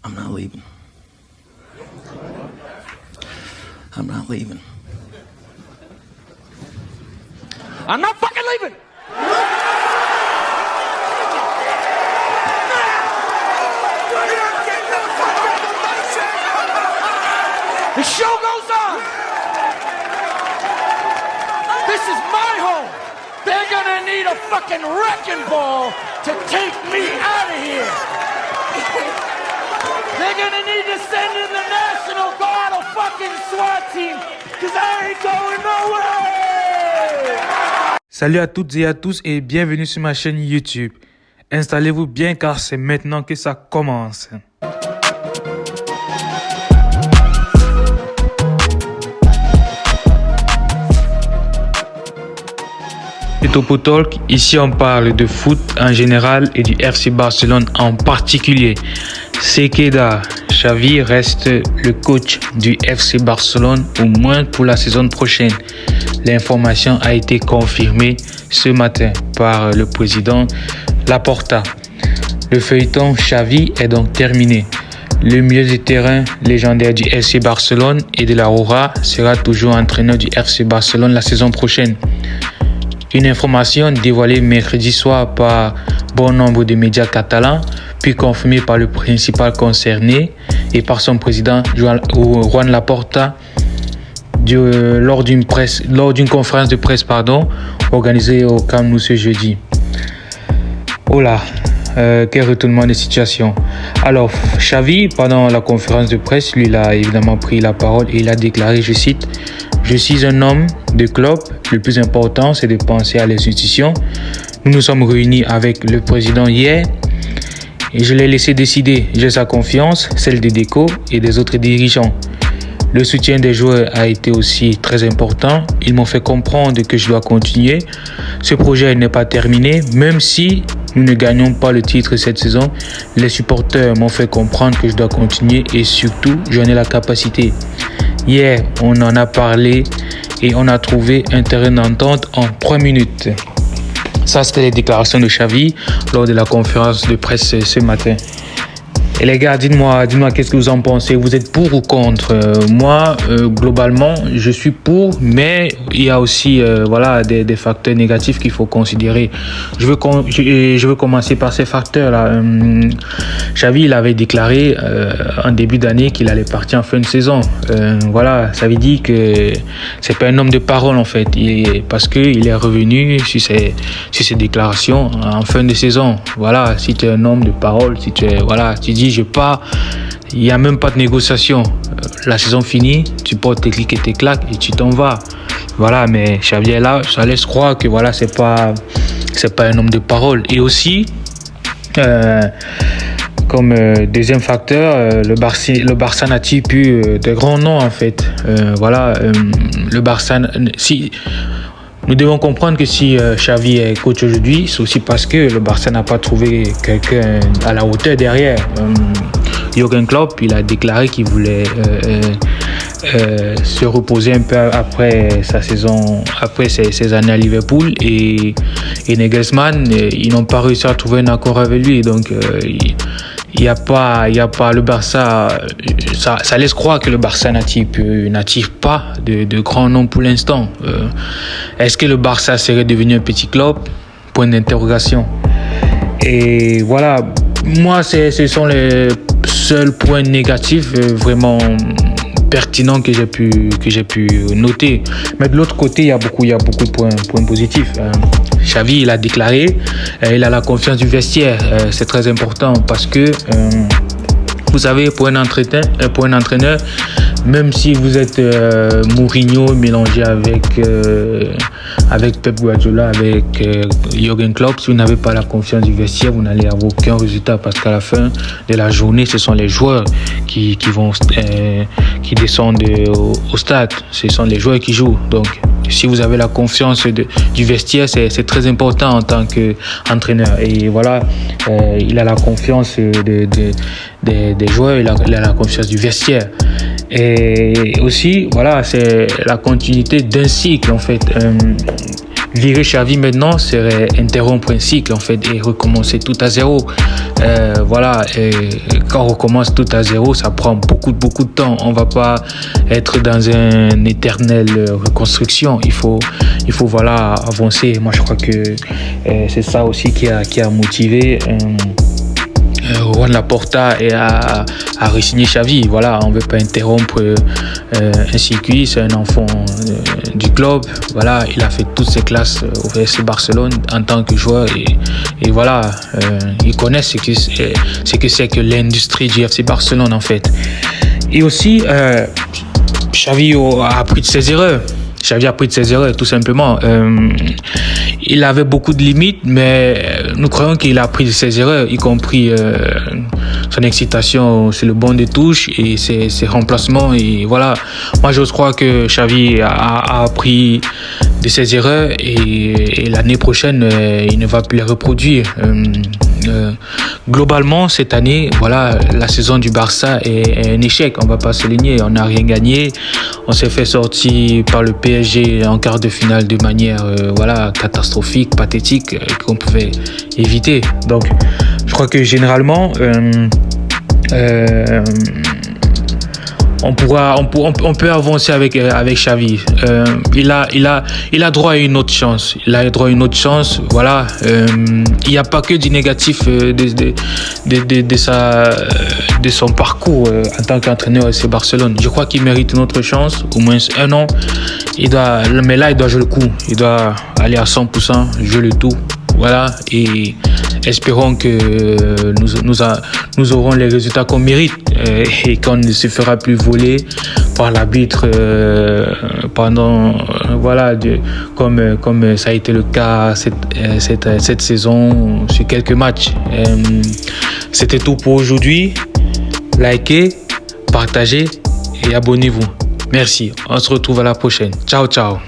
I'm not leaving. I'm not leaving. I'm not fucking leaving! The show goes on! This is my home! They're gonna need a fucking wrecking ball to take me out of here! They're gonna need to send in the National Guard or fucking SWAT team, cause I ain't going nowhere! Salut à toutes et à tous et bienvenue sur ma chaîne YouTube. Installez-vous bien car c'est maintenant que ça commence. C'est Topo Talk, ici on parle de foot en général et du FC Barcelone en particulier. Sekeda Xavi reste le coach du FC Barcelone au moins pour la saison prochaine. L'information a été confirmée ce matin par le président Laporta. Le feuilleton Xavi est donc terminé. Le milieu de terrain légendaire du FC Barcelone et de la Roja sera toujours entraîneur du FC Barcelone la saison prochaine. Une information dévoilée mercredi soir par bon nombre de médias catalans, puis confirmée par le principal concerné et par son président Joan Laporta lors d'une conférence de presse organisée au Camp Nou ce jeudi. Oh là, quel retournement de situation. Alors, Xavi, pendant la conférence de presse, lui, il a évidemment pris la parole et il a déclaré, je cite, « Je suis un homme de club. Le plus important, c'est de penser à l'institution. Nous nous sommes réunis avec le président hier et je l'ai laissé décider. J'ai sa confiance, celle des Deco et des autres dirigeants. Le soutien des joueurs a été aussi très important. Ils m'ont fait comprendre que je dois continuer. Ce projet n'est pas terminé, même si nous ne gagnons pas le titre cette saison. Les supporters m'ont fait comprendre que je dois continuer et surtout, j'en ai la capacité. Hier, on en a parlé et on a trouvé un terrain d'entente en 3 minutes. Ça, c'était les déclarations de Xavi lors de la conférence de presse ce matin. Et les gars, dites-moi, qu'est-ce que vous en pensez? Vous êtes pour ou contre? Moi, globalement, je suis pour, mais il y a aussi des facteurs négatifs qu'il faut considérer. Je veux commencer par ces facteurs-là. Xavi, il avait déclaré en début d'année qu'il allait partir en fin de saison. Ça veut dire que c'est pas un homme de parole en fait, parce que il est revenu sur ses déclarations en fin de saison. Voilà, si tu es un homme de parole, si tu dis je pars, il n'y a même pas de négociation. La saison finie, tu portes tes clics et tes claques et tu t'en vas. Voilà, mais Xavi est là, ça laisse croire que c'est pas un homme de parole. Et aussi, comme deuxième facteur, le Barça n'attire plus de grands noms en fait. Le Barça, nous devons comprendre que si Xavi est coach aujourd'hui, c'est aussi parce que le Barça n'a pas trouvé quelqu'un à la hauteur derrière. Jürgen Klopp, il a déclaré qu'il voulait se reposer un peu après sa saison, après ses années à Liverpool, et Nagelsmann, ils n'ont pas réussi à trouver un accord avec lui. Donc il y a pas le Barça, ça laisse croire que le Barça n'attire pas de grands noms pour l'instant. Est-ce que le Barça serait devenu un petit club? Point d'interrogation. Et voilà, moi ce sont les seuls points négatifs vraiment pertinents que j'ai pu noter. Mais de l'autre côté, il y a beaucoup de points positifs. Xavi, il a déclaré, il a la confiance du vestiaire. C'est très important parce que, vous savez, pour un entraîneur, même si vous êtes Mourinho mélangé avec Pep Guardiola, avec Jürgen Klopp, si vous n'avez pas la confiance du vestiaire, vous n'allez avoir aucun résultat parce qu'à la fin de la journée, ce sont les joueurs qui descendent au stade. Ce sont les joueurs qui jouent. Donc, si vous avez la confiance du vestiaire, c'est très important en tant qu'entraîneur. Et voilà, il a la confiance des joueurs, il a la confiance du vestiaire. Et aussi, voilà, c'est la continuité d'un cycle en fait. virer Xavi maintenant serait interrompre un cycle en fait et recommencer tout à zéro. Voilà, et quand on recommence tout à zéro, ça prend beaucoup de temps. On va pas être dans une éternelle reconstruction. Il faut voilà avancer. Moi, je crois que c'est ça aussi qui a motivé Juan Laporta et à re-signer Xavi. Voilà, on veut pas interrompre un circuit, c'est un enfant du club. Voilà, il a fait toutes ses classes au FC Barcelone en tant que joueur et voilà, il connaît ce que c'est que l'industrie du FC Barcelone en fait. Et aussi, Xavi a appris de ses erreurs. Xavi a appris de ses erreurs, tout simplement. Il avait beaucoup de limites, mais nous croyons qu'il a appris de ses erreurs, y compris son excitation sur le banc de touche et ses remplacements. Et voilà, moi j'ose croire que Xavi a appris de ses erreurs et l'année prochaine, il ne va plus les reproduire. Globalement, cette année, voilà, la saison du Barça est un échec. On va pas se ligner. On n'a rien gagné. On s'est fait sortir par le PSG en quart de finale de manière, voilà, catastrophique, pathétique, qu'on pouvait éviter. Donc, je crois que généralement, on peut avancer avec Xavi. Il a droit à une autre chance. Il a droit à une autre chance. Voilà. Il n'y a pas que du négatif de son parcours en tant qu'entraîneur FC Barcelone. Je crois qu'il mérite une autre chance, au moins un an. Mais là, il doit jouer le coup. Il doit aller à 100%, jouer le tout. Voilà, et espérons que nous aurons les résultats qu'on mérite et qu'on ne se fera plus voler par l'arbitre pendant comme ça a été le cas cette saison sur quelques matchs. C'était tout pour aujourd'hui. Likez, partagez et abonnez-vous. Merci. On se retrouve à la prochaine. Ciao, ciao.